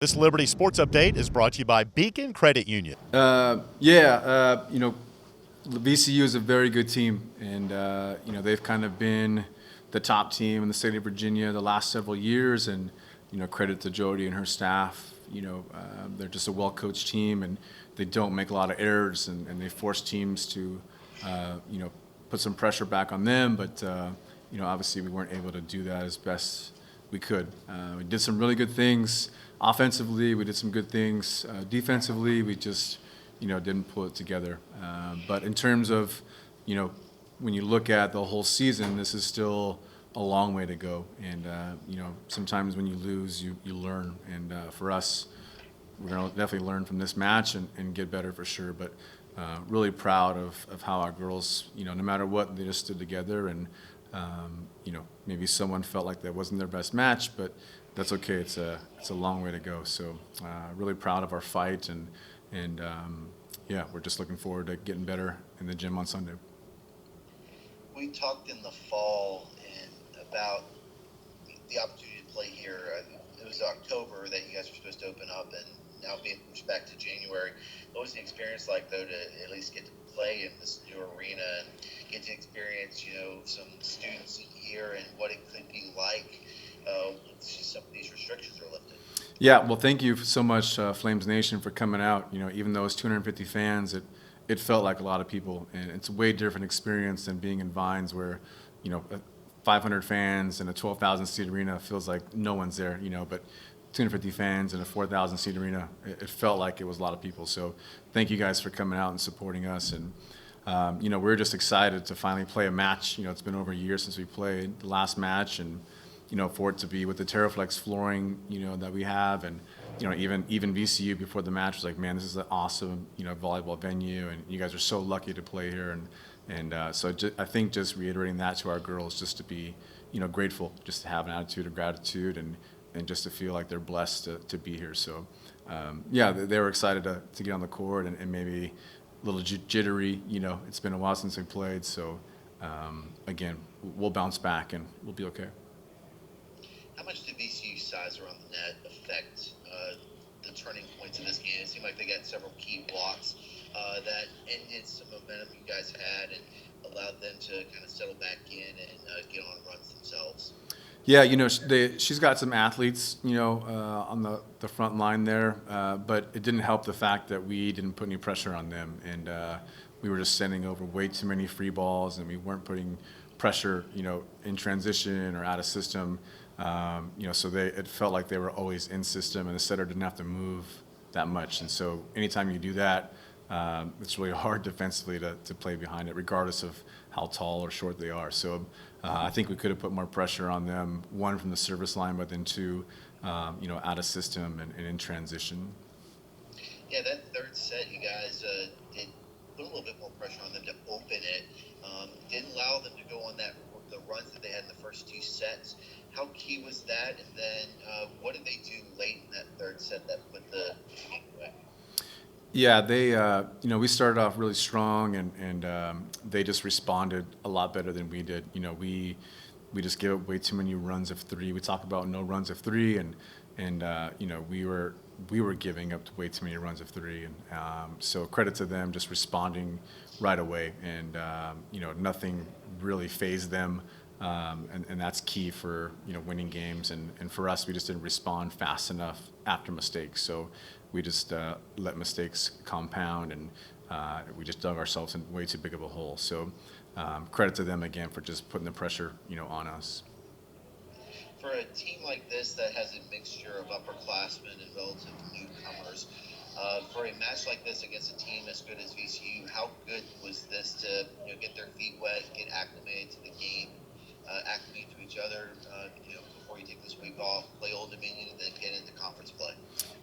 This Liberty Sports Update is brought to you by Beacon Credit Union. VCU is a very good team, and they've kind of been the top team in the state of Virginia the last several years. And credit to Jody and her staff. They're just a well-coached team, and they don't make a lot of errors, and they force teams to, put some pressure back on them. But obviously we weren't able to do that as best we could. We did some really good things offensively. We did some good things defensively. We just didn't pull it together. But in terms of, when you look at the whole season, this is still a long way to go. And, sometimes when you lose, you learn. And for us, we're going to definitely learn from this match and get better for sure. But really proud of how our girls, no matter what, they just stood together. And, maybe someone felt like that wasn't their best match, but that's okay. It's a long way to go. So really proud of our fight. And we're just looking forward to getting better in the gym on Sunday. We talked in the fall about the opportunity to play here. It was October that you guys were supposed to open up, and now being pushed back to January. What was the experience like, though, to at least get to play in this new arena and get to experience, some students in here and what it could be like once some of these restrictions are lifted? Yeah, well, thank you so much, Flames Nation, for coming out. Even though it's 250 fans, it felt like a lot of people, and it's a way different experience than being in Vines, where 500 fans in a 12,000 seat arena feels like no one's there. But 250 fans in a 4,000 seat arena, it felt like it was a lot of people. So thank you guys for coming out and supporting us. And we're just excited to finally play a match. It's been over a year since we played the last match, and for it to be with the Terraflex flooring, that we have. And, even VCU before the match was like, man, this is an awesome, volleyball venue, and you guys are so lucky to play here. I think just reiterating that to our girls, just to be, grateful, just to have an attitude of gratitude, and just to feel like they're blessed to be here. So, they were excited to get on the court, and maybe a little jittery. It's been a while since we played. So, again, we'll bounce back and we'll be okay. How much did VCU's size around the net affect the turning points of this game? It seemed like they got several key blocks that ended some momentum you guys had and allowed them to kind of settle back in and get on runs themselves. Yeah, she's got some athletes, on the front line there, but it didn't help the fact that we didn't put any pressure on them, and we were just sending over way too many free balls, and we weren't putting pressure, in transition or out of system. So it felt like they were always in system, and the setter didn't have to move that much. And so anytime you do that, it's really hard defensively to play behind it, regardless of how tall or short they are. So I think we could have put more pressure on them, one, from the service line, but then two, out of system and in transition. Yeah, that third set, you guys did put a little bit more pressure on them to open it. Didn't allow them to go on the runs that they had in the first two sets. How key was that? And then what did they do late in that third set that put the game away? Yeah, they, we started off really strong, and they just responded a lot better than we did. We just gave up way too many runs of three. We talk about no runs of three, and we were giving up way too many runs of three, and so credit to them just responding right away, and nothing really fazed them, and that's key for winning games, and for us, we just didn't respond fast enough after mistakes. So we just let mistakes compound, and we just dug ourselves in way too big of a hole. So credit to them again for just putting the pressure on us. For a team like this that has a mixture of upperclassmen and relative newcomers, for a match like this against a team as good as VCU, how good was this to get their feet wet, get acclimated to the game, acclimate to each other, before you take this week off, play Old Dominion, and then get into conference play?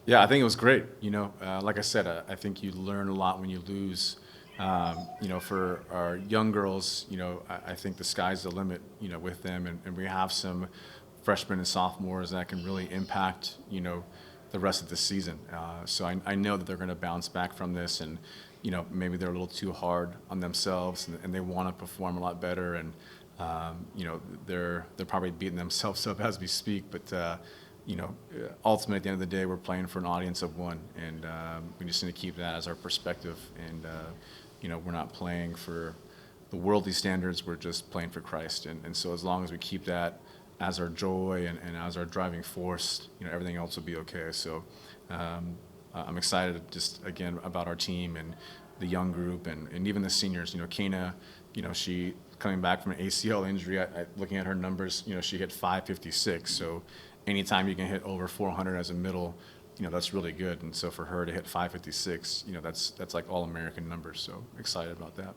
Yeah, I think it was great. Like I said, I think you learn a lot when you lose. For our young girls, I think the sky's the limit, with them, and we have some freshmen and sophomores that can really impact, the rest of the season. So I know that they're going to bounce back from this, and maybe they're a little too hard on themselves, and they want to perform a lot better, and they're probably beating themselves up as we speak. But ultimately at the end of the day, we're playing for an audience of one, and we just need to keep that as our perspective. And we're not playing for the worldly standards; we're just playing for Christ. And so as long as we keep that as our joy and as our driving force, everything else will be okay. So I'm excited just again about our team and the young group and even the seniors. Kana, she coming back from an ACL injury. Looking at her numbers, she hit 556. So anytime you can hit over 400 as a middle, that's really good. And so for her to hit 556, that's like all American numbers. So excited about that.